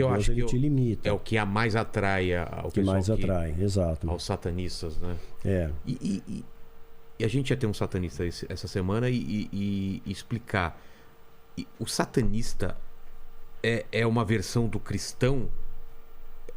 que eu Deus, acho ele que te limita. é o que mais atrai ao que mais atrai, exato. aos satanistas, né? E a gente ia ter um satanista essa semana e explicar. O satanista é uma versão do cristão.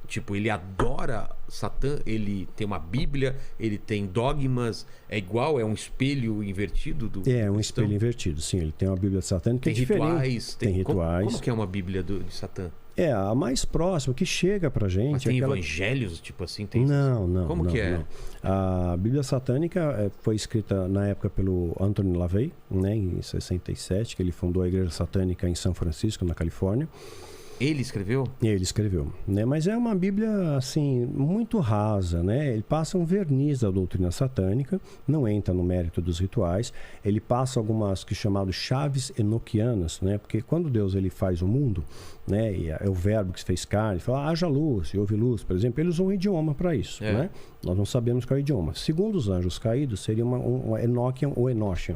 Tipo, ele adora Satã, ele tem uma Bíblia, ele tem dogmas, é igual, é um espelho invertido do É um cristão? espelho invertido, sim. Ele tem uma Bíblia de Satã que é diferente. Rituais, tem rituais. Como que é uma Bíblia de Satã? A mais próxima que chega pra gente. Mas tem aquela... evangelhos, tipo assim? Tem... Não. Como que é? Não. A Bíblia Satânica foi escrita na época pelo Anthony LaVey, né, em 67, que ele fundou a Igreja Satânica em São Francisco, na Califórnia. Ele escreveu? Ele escreveu, né? Mas é uma Bíblia, assim, muito rasa, né? Ele passa um verniz da doutrina satânica, não entra no mérito dos rituais. Ele passa algumas que chamadas chaves enoquianas, né? Porque quando Deus ele faz o mundo, né? E é o verbo que se fez carne, fala, haja luz, e houve luz, por exemplo. Ele usa um idioma para isso, né? Nós não sabemos qual é o idioma. Segundo os anjos caídos, seria um Enochian ou Enochian.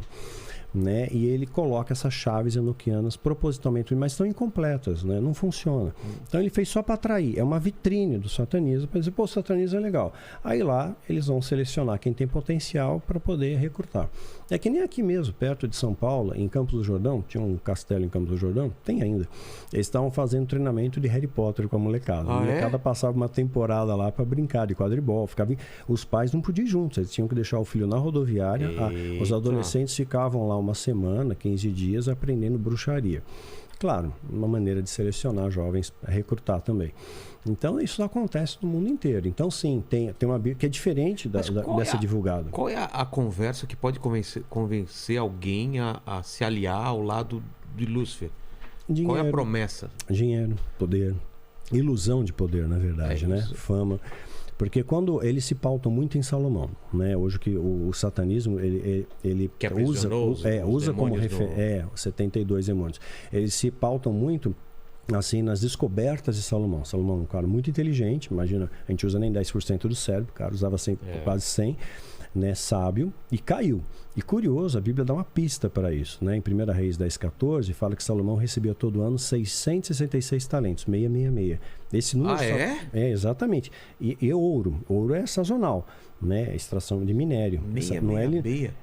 Né? E ele coloca essas chaves enoquianas propositalmente, mas estão incompletas, né? Não funciona. Então ele fez só para atrair, é uma vitrine do satanismo, para dizer, pô, o satanismo é legal. Aí lá eles vão selecionar quem tem potencial para poder recrutar. É que nem aqui mesmo, perto de São Paulo, em Campos do Jordão, tinha um castelo em Campos do Jordão, tem ainda. Eles estavam fazendo treinamento de Harry Potter com a molecada. A molecada passava uma temporada lá para brincar de quadribol, os pais não podiam ir juntos, eles tinham que deixar o filho na rodoviária, os adolescentes ficavam lá uma semana, 15 dias, aprendendo bruxaria. Claro, uma maneira de selecionar jovens, recrutar também. Então, isso acontece no mundo inteiro. Então, sim, tem uma Bíblia que é diferente dessa divulgada. Qual é a conversa que pode convencer alguém a se aliar ao lado de Lúcifer? Dinheiro, qual é a promessa? Dinheiro, poder. Ilusão de poder, na verdade, né? Fama. Porque quando eles se pautam muito em Salomão, né? Hoje que o satanismo ele que usa como referência 72 demônios. Eles se pautam muito assim nas descobertas de Salomão. Salomão é um cara muito inteligente, imagina, a gente usa nem 10% do cérebro, o cara usava quase 100, né, sábio, e caiu. E curioso, a Bíblia dá uma pista para isso, né? Em 1 Reis 10:14 fala que Salomão recebia todo ano 666 talentos, 666. Esse número exatamente. E ouro é sazonal, né? Extração de minério.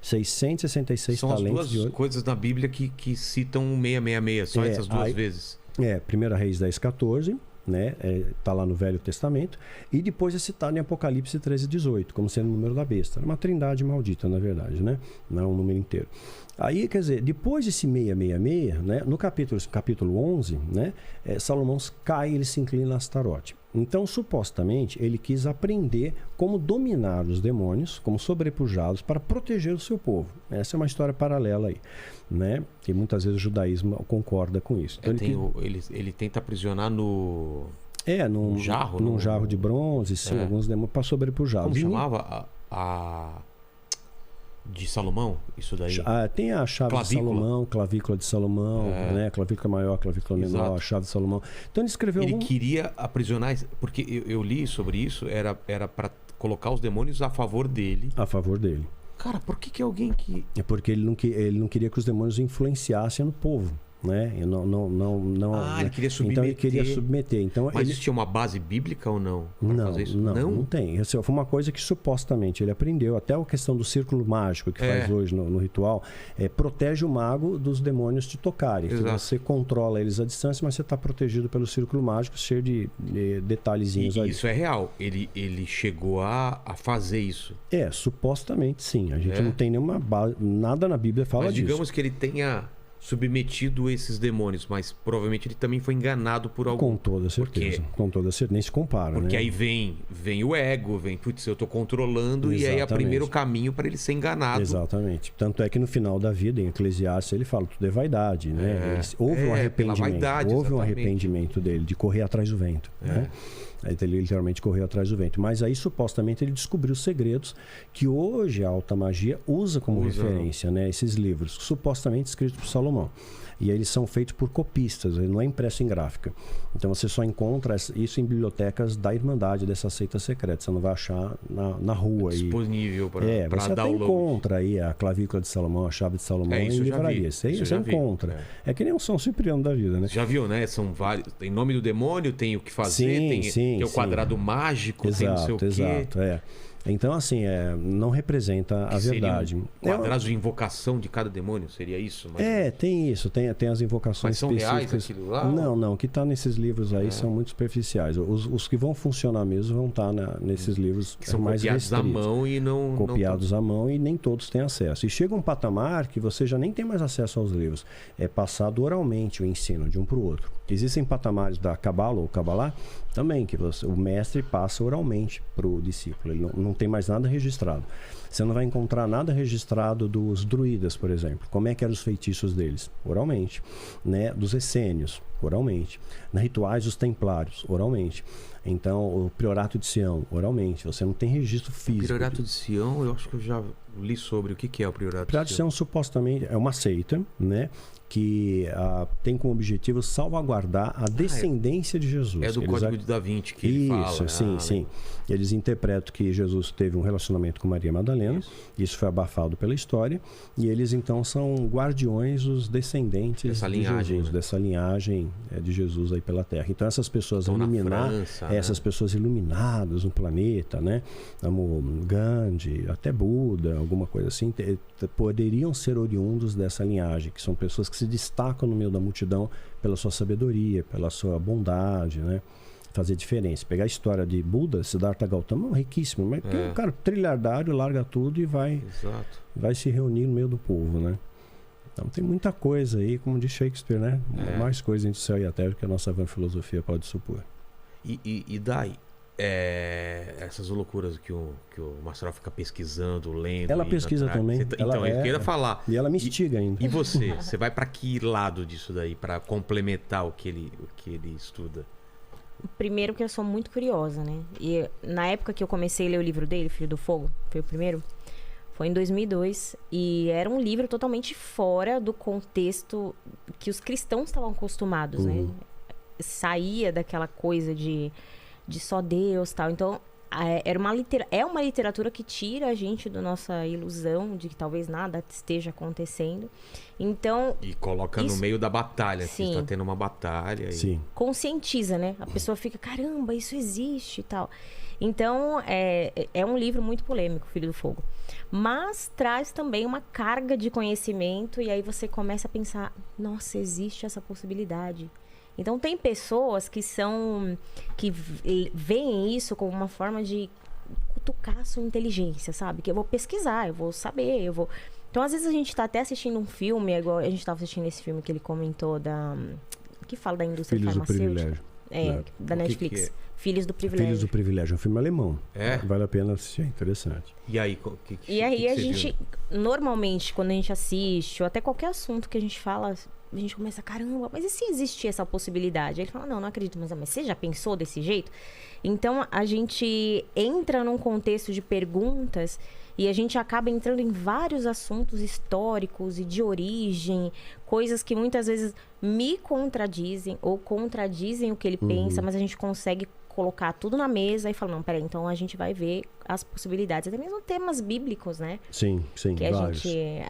666 São talentos as de ouro. duas coisas na Bíblia que citam 666, só essas duas vezes. 1 Reis 10:14, né? Tá lá no Velho Testamento, e depois é citado em Apocalipse 13:18, como sendo o número da besta. É uma trindade maldita, na verdade, né? Não é um número inteiro. Aí, quer dizer, depois desse 666, né? No capítulo 11, né? Salomão cai e ele se inclina a Astarote. Então, supostamente, ele quis aprender como dominar os demônios, como sobrepujá-los para proteger o seu povo. Essa é uma história paralela aí, né? E muitas vezes o judaísmo concorda com isso. Então, ele tenta aprisionar num jarro? Num jarro de bronze, sim, alguns demônios para sobrepujá-los. Como chamava de Salomão, isso daí? Tem a chave de Salomão, clavícula de Salomão, né? Clavícula maior, clavícula menor, a chave de Salomão. Então ele escreveu... Ele queria aprisionar, porque eu li sobre isso, era para colocar os demônios a favor dele. A favor dele. Cara, por que alguém que... É porque ele não queria que os demônios influenciassem no povo. Né? Ele queria submeter. Então ele queria submeter. Então, mas isso tinha uma base bíblica ou não? Fazer isso? Não tem. Essa foi uma coisa que supostamente ele aprendeu. Até a questão do círculo mágico que faz hoje no ritual, protege o mago dos demônios te tocarem. Você controla eles à distância, mas você está protegido pelo círculo mágico, cheio de detalhezinhos ali. Isso é real. Ele chegou a fazer isso. Supostamente sim. A gente não tem nenhuma base, nada na Bíblia fala disso. Mas digamos que ele tenha submetido esses demônios, mas provavelmente ele também foi enganado por algum. Com toda certeza. Com toda certeza. Nem se compara, porque né? aí vem o ego, putz, eu tô controlando. Exatamente. E aí é o primeiro caminho para ele ser enganado. Exatamente. Tanto é que no final da vida, em Eclesiastes, ele fala, tudo é vaidade, né? Houve um arrependimento. Vaidade, houve um arrependimento dele, de correr atrás do vento, né? Ele literalmente correu atrás do vento. Mas aí, supostamente, ele descobriu segredos que hoje a alta magia usa como referência, né? Esses livros, supostamente escritos por Salomão. E eles são feitos por copistas, ele não é impresso em gráfica. Então você só encontra isso em bibliotecas da Irmandade, dessa seita secreta. Você não vai achar na rua. Disponível para você até encontra aí a clavícula de Salomão, a chave de Salomão em livraria. Você encontra. É que nem um São Cipriano da vida, né? Já viu, né? São vários. Tem nome do demônio, tem o que fazer, tem o quadrado mágico, tem não sei o quê. Exato, Então, assim, não representa a verdade. Quadrados de invocação de cada demônio, seria isso? Tem isso, tem as invocações Mas são específicas. reais aquilo lá? Não, o que está nesses livros aí são muito superficiais. Os que vão funcionar mesmo vão estar nesses livros que são mais copiados restritos. à mão e não... Copiados à mão e nem todos têm acesso. E chega um patamar que você já nem tem mais acesso aos livros. É passado oralmente o ensino de um para o outro. Existem patamares da Cabala ou Cabalá também, que o mestre passa oralmente para o discípulo. Ele não tem mais nada registrado. Você não vai encontrar nada registrado dos druidas, por exemplo. Como é que eram os feitiços deles? Oralmente. Né? Dos essênios, oralmente. Nos rituais dos templários, oralmente. Então, o Priorato de Sião, oralmente. Você não tem registro físico. O Priorato de Sião, eu acho que eu já li sobre o que é o Priorato de Sião. O Priorato de Sião supostamente é uma seita, né? Que tem como objetivo salvaguardar a descendência de Jesus. É do Código de Da Vinci que ele fala. Sim. Eles interpretam que Jesus teve um relacionamento com Maria Madalena. Isso foi abafado pela história. E eles, então, são guardiões dos descendentes de Jesus, dessa linhagem de Jesus aí pela Terra. Então, essas pessoas essas pessoas iluminadas no planeta, né? Como Gandhi, até Buda, alguma coisa assim, poderiam ser oriundos dessa linhagem, que são pessoas que se destacam no meio da multidão pela sua sabedoria, pela sua bondade, né? Fazer diferença. Pegar a história de Buda, Siddhartha Gautama, riquíssimo, mas que o cara trilhardário larga tudo e vai se reunir no meio do povo, né? Então tem muita coisa aí, como diz Shakespeare, né? Mais coisa entre o céu e a terra que a nossa vã filosofia pode supor. E daí? Essas loucuras que o Mastral fica pesquisando, lendo. Ela pesquisa também. Então, eu queria falar. E ela me instiga ainda. E você? Você vai para que lado disso daí, para complementar o que ele estuda? Primeiro que eu sou muito curiosa, né? E na época que eu comecei a ler o livro dele, Filho do Fogo, foi o primeiro, foi em 2002. E era um livro totalmente fora do contexto que os cristãos estavam acostumados, né? Saía daquela coisa de só Deus e tal. Então, é uma literatura que tira a gente da nossa ilusão de que talvez nada esteja acontecendo. Então, e coloca no meio da batalha. Sim. Que está tendo uma batalha. Sim. Conscientiza, né? A pessoa fica, caramba, isso existe e tal. Então, é um livro muito polêmico, Filho do Fogo. Mas traz também uma carga de conhecimento e aí você começa a pensar, nossa, existe essa possibilidade. Então, tem pessoas que veem isso como uma forma de cutucar a sua inteligência, sabe? Que eu vou pesquisar, eu vou saber, Então, às vezes a gente tá até assistindo um filme, igual a gente estava assistindo esse filme que ele comentou que fala da indústria farmacêutica. Da Netflix. Filhos do Privilégio. Filhos do Privilégio, é um filme alemão. Vale a pena assistir, é interessante. E aí, a gente, normalmente, quando a gente assiste, ou até qualquer assunto que a gente fala, a gente começa, caramba, mas e se existir essa possibilidade? Aí ele fala, não acredito, mas você já pensou desse jeito? Então, a gente entra num contexto de perguntas e a gente acaba entrando em vários assuntos históricos e de origem, coisas que muitas vezes me contradizem ou contradizem o que ele pensa, mas a gente consegue colocar tudo na mesa e falar, não, peraí, então a gente vai ver as possibilidades. Até mesmo temas bíblicos, né? Sim, que vários. A gente